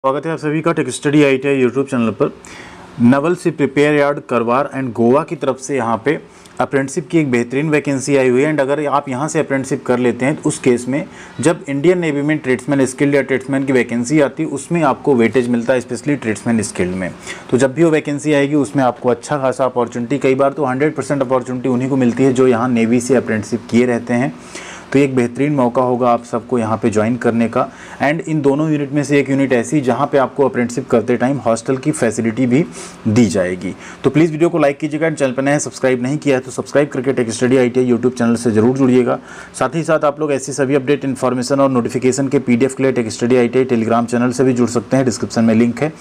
स्वागत है आप सभी का tech study ITI YouTube channel पर। नवल से प्रिपेयर यार्ड करवार एंड गोवा की तरफ से यहाँ पे अप्रेंटिसशिप की एक बेहतरीन वैकेंसी आई हुई है। एंड अगर आप यहाँ से अप्रेंटिसशिप कर लेते हैं तो उस केस में जब इंडियन नेवी में ट्रेड्समैन स्किल्ड या ट्रेड्समैन की वैकेंसी आती है उसमें आपको वेटेज मिलता है, स्पेशली ट्रेड्समैन स्किल्ड में। तो जब भी वो वैकेंसी आएगी उसमें आपको अच्छा खासा अपॉर्चुनिटी, कई बार तो 100% अपॉर्चुनिटी उन्हीं को मिलती है जो यहाँ नेवी से अप्रेंटिसशिप किए रहते हैं। तो एक बेहतरीन मौका होगा आप सबको यहाँ पे ज्वाइन करने का। एंड इन दोनों यूनिट में से एक यूनिट ऐसी जहाँ पे आपको अप्रेंटिसशिप करते टाइम हॉस्टल की फैसिलिटी भी दी जाएगी। तो प्लीज़ वीडियो को लाइक कीजिएगा एंड चैनल पर नए सब्सक्राइब नहीं किया है तो सब्सक्राइब करके tech study ITI YouTube channel से जरूर जुड़िएगा। साथ ही साथ आप लोग ऐसी सभी अपडेट इन्फॉर्मेशन और नोटिफिकेशन के PDF के लिए tech study ITI Telegram channel से भी जुड़ सकते हैं, डिस्क्रिप्शन में लिंक है।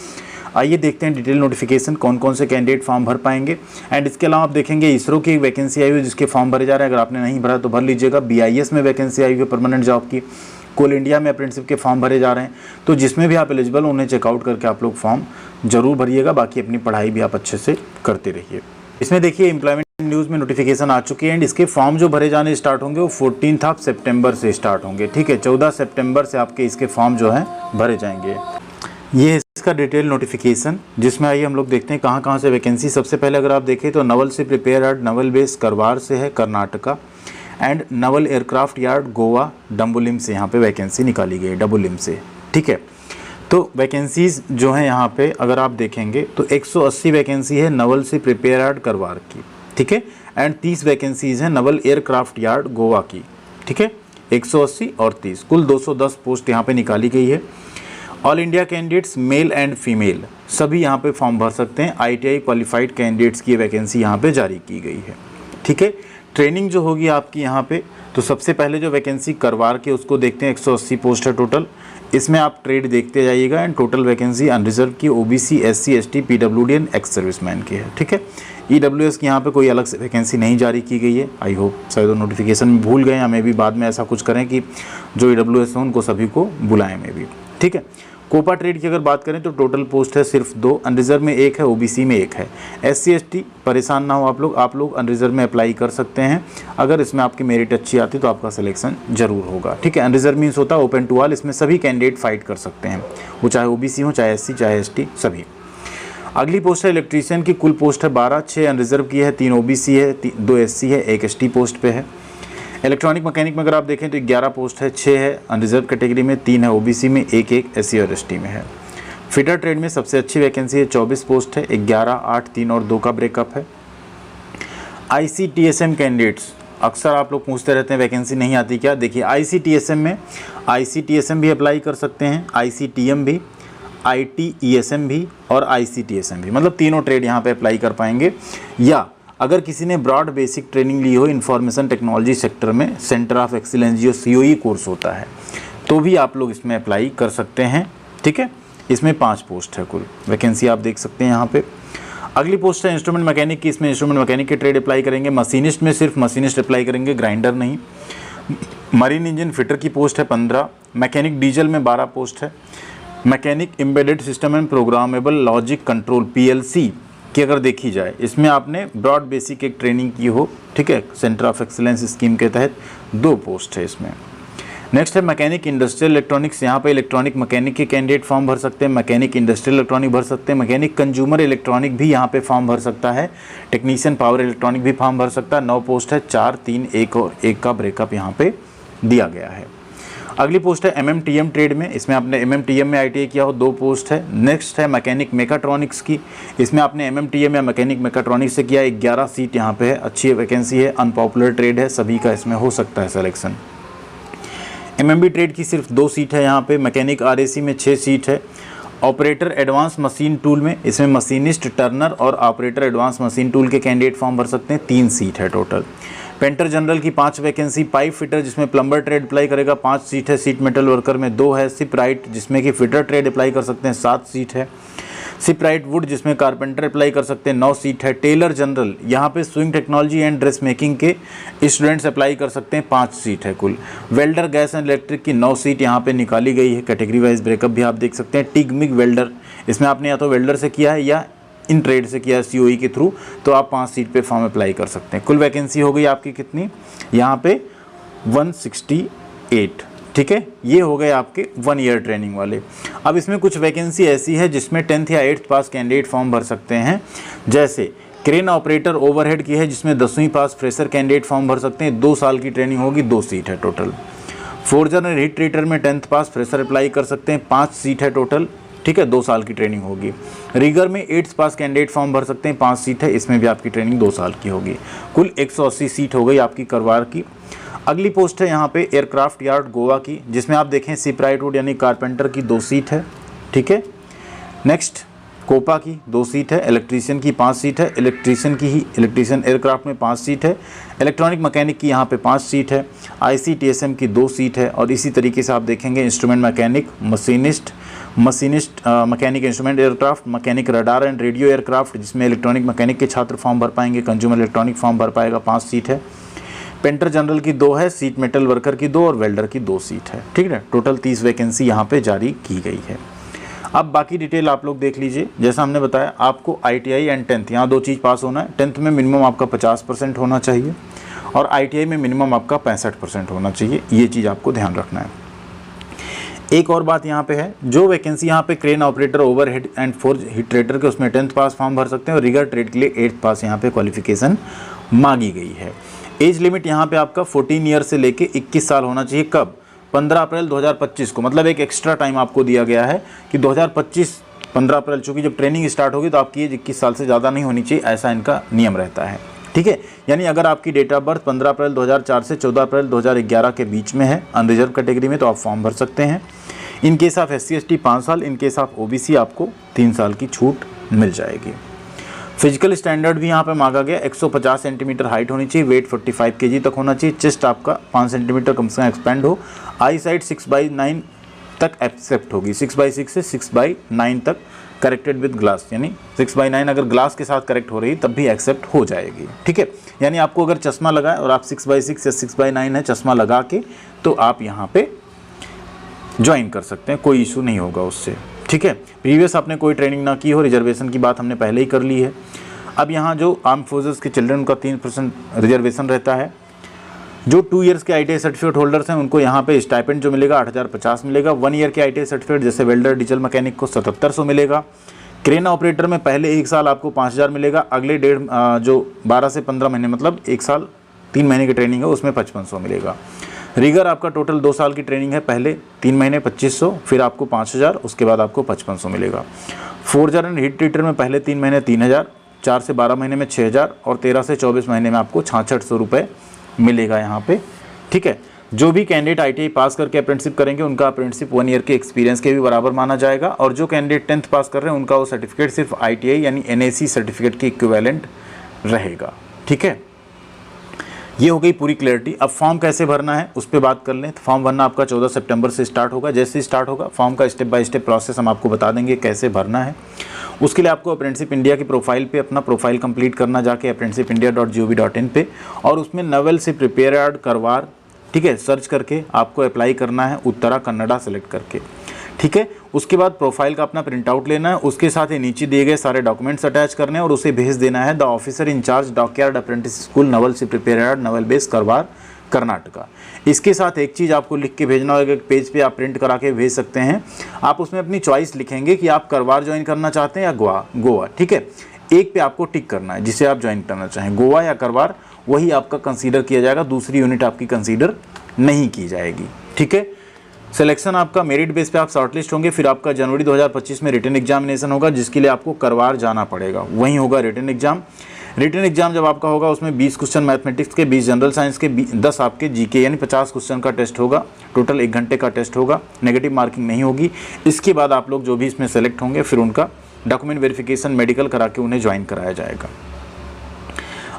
आइए देखते हैं डिटेल नोटिफिकेशन कौन कौन से कैंडिडेट फॉर्म भर पाएंगे। एंड इसके अलावा आप देखेंगे इसरो की एक वैकेंसी आई हुई है जिसके फॉर्म भरे जा रहे हैं। अगर आपने नहीं भरा तो भर लीजिएगा। BIS में वैकेंसी आई हुई है परमानेंट जॉब की। कोल इंडिया में अप्रेंटिसशिप के फॉर्म भरे जा रहे हैं। तो जिसमें भी आप एलिजिबल उन्हें चेकआउट करके आप लोग फॉर्म जरूर भरिएगा। बाकी अपनी पढ़ाई भी आप अच्छे से करते रहिए। इसमें देखिए एम्प्लॉयमेंट न्यूज़ में नोटिफिकेशन आ चुकी है। एंड इसके फॉर्म जो भरे जाने स्टार्ट होंगे वो 14 सितंबर से स्टार्ट होंगे। ठीक है, 14 सितंबर से आपके इसके फॉर्म जो हैं भरे जाएंगे। ये इसका डिटेल नोटिफिकेशन जिसमें आइए हम लोग देखते हैं कहाँ कहाँ से वैकेंसी। सबसे पहले अगर आप देखें तो नवल से prepare yard Naval base Karwar से है Karnataka. And naval aircraft yard Goa Dabolim से यहाँ पे वैकेंसी निकाली गई है, डबुलिम से। ठीक है, तो वैकेंसीज जो हैं यहाँ पे अगर आप देखेंगे तो 180 वैकेंसी है नवल से प्रिपेयर यार्ड करवार की। ठीक है, एंड 30 वैकेंसीज हैं नवल एयरक्राफ्ट यार्ड गोवा की। ठीक है, 180 और 30 कुल 210 पोस्ट यहाँ पे निकाली गई है। All India candidates male and female सभी यहाँ पे फॉर्म भर सकते हैं। ITI क्वालिफाइड कैंडिडेट्स की वैकेंसी यहाँ पे जारी की गई है। ठीक है, ट्रेनिंग जो होगी आपकी यहाँ पे तो सबसे पहले जो वैकेंसी करवार के उसको देखते हैं। 180 पोस्ट है टोटल। इसमें आप ट्रेड देखते जाइएगा। एंड टोटल वैकेंसी अनरिजर्व की OBC SC ST PWD and ex serviceman की है। ठीक है, EWS की यहाँ पे कोई अलग से वैकेंसी नहीं जारी की गई है। आई होप शायद नोटिफिकेशन में भूल गए, हमें भी बाद में ऐसा कुछ करें कि जो EWS है उनको सभी को बुलाएं में भी। ठीक है, कोपा ट्रेड की अगर बात करें तो टोटल पोस्ट है सिर्फ 2, अनरिजर्व में 1 है, OBC में 1 है। SC ST परेशान ना हो आप लोग अनरिजर्व में अप्लाई कर सकते हैं। अगर इसमें आपकी मेरिट अच्छी आती तो आपका सिलेक्शन जरूर होगा। ठीक है, अनरिजर्व मीन्स होता है ओपन टू ऑल, इसमें सभी कैंडिडेट फाइट कर सकते हैं, वो चाहे OBC हो, चाहे SC, चाहे ST, सभी। अगली पोस्ट है इलेक्ट्रीशियन की। कुल पोस्ट है 12, 6 अनरिजर्व की है, 3 OBC है, 2 SC है, 1 ST पोस्ट पे है। इलेक्ट्रॉनिक मैकेनिक में अगर आप देखें तो 11 पोस्ट है, 6 है अनरिजर्व कैटेगरी में, 3 है OBC में, 1 SC और ST में है। फिटर ट्रेड में सबसे अच्छी वैकेंसी है, 24 पोस्ट है, 11, 8, 3 और 2 का ब्रेकअप है। ICTSM कैंडिडेट्स अक्सर आप लोग पूछते रहते हैं वैकेंसी नहीं आती क्या। देखिए ICTSM में ICTSM भी अप्लाई कर सकते हैं, ICTM भी, ITESM भी और ICTSM भी, मतलब तीनों ट्रेड यहाँ पे अप्लाई कर पाएंगे। या अगर किसी ने ब्रॉड बेसिक ट्रेनिंग ली हो इंफॉर्मेशन टेक्नोलॉजी सेक्टर में, सेंटर ऑफ एक्सीलेंस जो COE कोर्स होता है, तो भी आप लोग इसमें अप्लाई कर सकते हैं। ठीक है, इसमें 5 पोस्ट है कुल वैकेंसी आप देख सकते हैं यहाँ पे। अगली पोस्ट है इंस्ट्रूमेंट मैकेनिक की। इसमें इंस्ट्रूमेंट मैकेनिक के ट्रेड अप्लाई करेंगे। मशीनिस्ट में सिर्फ मशीनिस्ट अप्लाई करेंगे, ग्राइंडर नहीं। मरीन इंजन फिटर की पोस्ट है 15। मैकेनिक डीजल में 12 पोस्ट है। Mechanic embedded system and programmable logic control PLC कि अगर देखी जाए इसमें आपने ब्रॉड बेसिक एक ट्रेनिंग की हो, ठीक है, सेंटर ऑफ एक्सीलेंस स्कीम के तहत 2 पोस्ट है इसमें। नेक्स्ट है मैकेनिक इंडस्ट्रियल इलेक्ट्रॉनिक्स। यहाँ पे इलेक्ट्रॉनिक मैकेनिक के कैंडिडेट फॉर्म भर सकते हैं, मैकेनिक इंडस्ट्रियल इलेक्ट्रॉनिक भर सकते हैं, मैकेनिक कंज्यूमर इलेक्ट्रॉनिक भी यहाँ पे फॉर्म भर सकता है, टेक्नीशियन पावर इलेक्ट्रॉनिक भी फॉर्म भर सकता है। 9 पोस्ट है, 4, 3, 1 और 1 का ब्रेकअप यहाँ पे दिया गया है। अगली पोस्ट है MMTM ट्रेड में। इसमें आपने MMTM में ITI किया हो, 2 पोस्ट है। नेक्स्ट है मैकेनिक मेकाट्रॉनिक्स की। इसमें आपने MMTM या मैकेनिक मेकाट्रॉनिक्स से किया, 11 सीट यहाँ पे है, अच्छी वैकेंसी है, अनपॉपुलर ट्रेड है, सभी का इसमें हो सकता है सिलेक्शन। MMB ट्रेड की सिर्फ 2 सीट है यहाँ पे। मैकेनिक RAC में 6 सीट है। ऑपरेटर एडवांस मशीन टूल में इसमें मशीनिस्ट टर्नर और ऑपरेटर एडवांस मशीन टूल के कैंडिडेट फॉर्म भर सकते हैं, 3 सीट है टोटल। पेंटर जनरल की 5 वैकेंसी। पाइप फिटर जिसमें प्लम्बर ट्रेड अप्लाई करेगा 5 सीट है। सीट मेटल वर्कर में 2 है। सिप राइट जिसमें कि फिटर ट्रेड अप्लाई कर सकते हैं 7 सीट है। सिप राइट वुड जिसमें कारपेंटर अप्लाई कर सकते हैं 9 सीट है। टेलर जनरल यहाँ पे swing technology and dress making के स्टूडेंट्स अप्लाई कर सकते हैं, 5 सीट है कुल। वेल्डर गैस एंड इलेक्ट्रिक की 9 सीट यहाँ पे निकाली गई है। कैटेगरी वाइज ब्रेकअप भी आप देख सकते हैं। टिग मिग वेल्डर इसमें आपने या तो वेल्डर से किया है या इन ट्रेड से किया COE के थ्रू, तो आप 5 सीट पे फॉर्म अप्लाई कर सकते हैं। कुल वैकेंसी हो गई आपकी कितनी यहाँ पे 168। ठीक है, ये हो गए आपके 1 ईयर ट्रेनिंग वाले। अब इसमें कुछ वैकेंसी ऐसी है जिसमें 10th या 8th पास कैंडिडेट फॉर्म भर सकते हैं, जैसे क्रेन ऑपरेटर ओवरहेड की है जिसमें 10वीं पास फ्रेशर कैंडिडेट फॉर्म भर सकते हैं, 2 साल की ट्रेनिंग होगी, 2 सीट है total. Forger and heat treat her में 10th पास फ्रेशर अप्लाई कर सकते हैं, 5 सीट है टोटल, ठीक है, 2 साल की ट्रेनिंग होगी। रीगर में 8th पास कैंडिडेट फॉर्म भर सकते हैं, 5 सीट है, इसमें भी आपकी ट्रेनिंग 2 साल की होगी। कुल 180 सीट हो गई आपकी करवार की। अगली पोस्ट है यहाँ पे एयरक्राफ्ट यार्ड गोवा की, जिसमें आप देखें सिपराइट वुड यानी कारपेंटर की 2 सीट है, ठीक है। नेक्स्ट कोपा की 2 सीट है, इलेक्ट्रीशियन की 5 सीट है, इलेक्ट्रीशियन एयरक्राफ्ट में 5 सीट है, इलेक्ट्रॉनिक मैकेनिक की यहाँ पे 5 सीट है, ICTSM की 2 सीट है, और इसी तरीके से आप देखेंगे instrument mechanic, machinist mechanic instrument aircraft, mechanic radar and radio aircraft जिसमें इलेक्ट्रॉनिक मैकेनिक के छात्र फॉर्म भर पाएंगे, कंज्यूमर इलेक्ट्रॉनिक फॉर्म भर पाएगा, 5 सीट है, पेंटर जनरल की 2 है, सीट मेटल वर्कर की 2 और वेल्डर की 2 सीट है, ठीक है। टोटल 30 वैकेंसी यहाँ पे जारी की गई है। अब बाकी डिटेल आप लोग देख लीजिए। जैसा हमने बताया आपको ITI एंड 10th यहाँ 2 चीज़ पास होना है। 10th में मिनिमम आपका 50% होना चाहिए और ITI में मिनिमम आपका 65% होना चाहिए, ये चीज़ आपको ध्यान रखना है। एक और बात यहाँ पे है, जो वैकेंसी यहाँ पे crane operator overhead and forge heat trader के उसमें 10th पास फॉर्म भर सकते हैं और रिगर ट्रेड के लिए 8th पास यहाँ पे क्वालिफिकेशन मांगी गई है। एज लिमिट यहाँ पे आपका 14 ईयर से लेके 21 साल होना चाहिए। कब? 15 अप्रैल 2025 को, मतलब एक एक्स्ट्रा टाइम आपको दिया गया है कि 2025 15 अप्रैल, चूँकि जब ट्रेनिंग स्टार्ट होगी तो आपकी एज 21 साल से ज़्यादा नहीं होनी चाहिए, ऐसा इनका नियम रहता है, ठीक है। यानी अगर आपकी डेट ऑफ बर्थ 15 अप्रैल 2004 से 14 अप्रैल 2011 के बीच में है अनरिजर्व कैटेगरी में, तो आप फॉर्म भर सकते हैं। इन केस ऑफ SC/ST 5 साल, इन केस ऑफ OBC आपको 3 साल की छूट मिल जाएगी। फिजिकल स्टैंडर्ड भी यहाँ पे मांगा गया, 150 सेंटीमीटर हाइट होनी चाहिए, वेट 45 kg तक होना चाहिए, चेस्ट आपका 5 सेंटीमीटर कम से कम एक्सपेंड हो, आई साइड 6/9 तक एक्सेप्ट होगी, 6/6 से 6/9 तक करेक्टेड विद ग्लास, यानी 6/9 अगर ग्लास के साथ करेक्ट हो रही तब भी एक्सेप्ट हो जाएगी, ठीक है। यानी आपको अगर चश्मा लगा है और आप 6/6 या 6/9 है चश्मा लगा के, तो आप यहाँ पे ज्वाइन कर सकते हैं, कोई इशू नहीं होगा उससे, ठीक है। प्रीवियस आपने कोई ट्रेनिंग ना की हो, रिजर्वेशन की बात हमने पहले ही कर ली है। अब यहाँ जो आर्म फोर्सेस के चिल्ड्रन का 3% रिजर्वेशन रहता है। जो 2 ईयर्स के ITI सर्टिफिकेट होल्डर्स हैं उनको यहाँ पे स्टाइपेंड जो मिलेगा 8,050 मिलेगा। 1 ईयर के ITI सर्टिफिकेट जैसे वेल्डर डीजल मैकेनिक को 7,700 मिलेगा। क्रेन ऑपरेटर में पहले 1 साल आपको 5,000 मिलेगा, अगले जो 12 से 15 महीने मतलब 1 साल 3 महीने की ट्रेनिंग है उसमें 5,500 मिलेगा। रीगर आपका टोटल 2 साल की ट्रेनिंग है, पहले 3 महीने 2,500, फिर आपको 5,000, उसके बाद आपको 5,500 मिलेगा। फोर्जर एंड हीट ट्रीटर में पहले 3 महीने 3,000, 4 से 12 महीने में 6,000 और 13 से 24 महीने में आपको 6,600 रुपये मिलेगा यहाँ पे, ठीक है। जो भी कैंडिडेट ITI पास करके अप्रेंटिसशिप करेंगे उनका अप्रेंटिसशिप 1 ईयर के एक्सपीरियंस के भी बराबर माना जाएगा, और जो कैंडिडेट 10th पास कर रहे हैं उनका वो सर्टिफिकेट सिर्फ ITI यानी NAC सर्टिफिकेट के इक्विवेलेंट रहेगा, ठीक है। ये हो गई पूरी क्लैरिटी। अब फॉर्म कैसे भरना है उस पर बात कर लें। तो फॉर्म भरना आपका 14 सितंबर से स्टार्ट होगा। जैसे ही स्टार्ट होगा फॉर्म का स्टेप बाय स्टेप प्रोसेस हम आपको बता देंगे कैसे भरना है। उसके लिए आपको अप्रेंटिसशिप इंडिया की प्रोफाइल पे अपना प्रोफाइल कंप्लीट करना जाके apprenticeshipindia.gov.in पे, और उसमें नवल से प्रिपेयर्ड करवार, ठीक है, सर्च करके आपको अप्लाई करना है, उत्तरा कन्नडा सेलेक्ट करके, ठीक है। उसके बाद प्रोफाइल का अपना प्रिंट आउट लेना है, उसके साथ ही नीचे दिए गए सारे डॉक्यूमेंट्स अटैच करने हैं और उसे भेज देना है the officer in-charge dockyard apprentice school naval से प्रिपेयर्ड नवल बेस करवार कर्नाटका। इसके साथ एक चीज़ आपको लिख के भेजना होगा, एक पेज पे आप प्रिंट करा के भेज सकते हैं। आप उसमें अपनी चॉइस लिखेंगे कि आप करवार ज्वाइन करना चाहते हैं या गोवा, ठीक है। एक पे आपको टिक करना है जिसे आप ज्वाइन करना चाहें, गोवा या करवार, वही आपका कंसीडर किया जाएगा, दूसरी यूनिट आपकी कंसीडर नहीं की जाएगी, ठीक है। सिलेक्शन आपका मेरिट बेस पे आप शॉर्टलिस्ट होंगे, फिर आपका जनवरी 2025 में रिटन एग्जामिनेशन होगा जिसके लिए आपको करवार जाना पड़ेगा, वहीं होगा रिटन एग्जाम। रिटन एग्जाम जब आपका होगा उसमें 20 क्वेश्चन मैथमेटिक्स के, 20 जनरल साइंस के, 10 आपके GK यानी 50 क्वेश्चन का टेस्ट होगा। टोटल 1 घंटे का टेस्ट होगा, नेगेटिव मार्किंग नहीं होगी। इसके बाद आप लोग जो भी इसमें सेलेक्ट होंगे फिर उनका डॉक्यूमेंट वेरिफिकेशन मेडिकल करा के उन्हें ज्वाइन कराया जाएगा।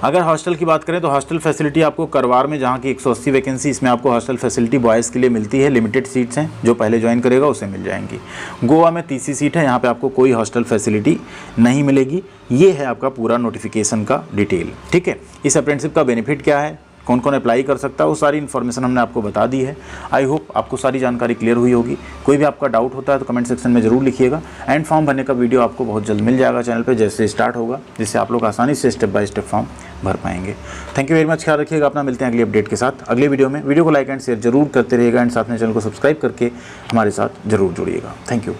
अगर हॉस्टल की बात करें तो हॉस्टल फैसिलिटी आपको करवार में जहाँ की 180 वैकेंसी, इसमें आपको हॉस्टल फैसिलिटी बॉयज़ के लिए मिलती है, लिमिटेड सीट्स हैं, जो पहले ज्वाइन करेगा उसे मिल जाएंगी। गोवा में 30 सीट है, यहाँ पे आपको कोई हॉस्टल फैसिलिटी नहीं मिलेगी। ये है आपका पूरा नोटिफिकेशन का डिटेल, ठीक है। इस अप्रेंटिसशिप का बेनिफिट क्या है, कौन कौन अप्लाई कर सकता है, वो सारी इन्फॉर्मेशन हमने आपको बता दी है। आई होप आपको सारी जानकारी क्लियर हुई होगी। कोई भी आपका डाउट होता है तो कमेंट सेक्शन में ज़रूर लिखिएगा। एंड फॉर्म भरने का वीडियो आपको बहुत जल्द मिल जाएगा चैनल पे जैसे स्टार्ट होगा, जिससे आप लोग आसानी से स्टेप बाय स्टेप फॉर्म भर पाएंगे। थैंक यू वेरी मच, ख्याल रखिएगा अपना। मिलते हैं अगली अपडेट के साथ अगले वीडियो में। वीडियो को लाइक एंड शेयर जरूर करते रहिएगा एंड साथ में चैनल को सब्सक्राइब करके हमारे साथ जरूर जुड़िएगा। Thank you.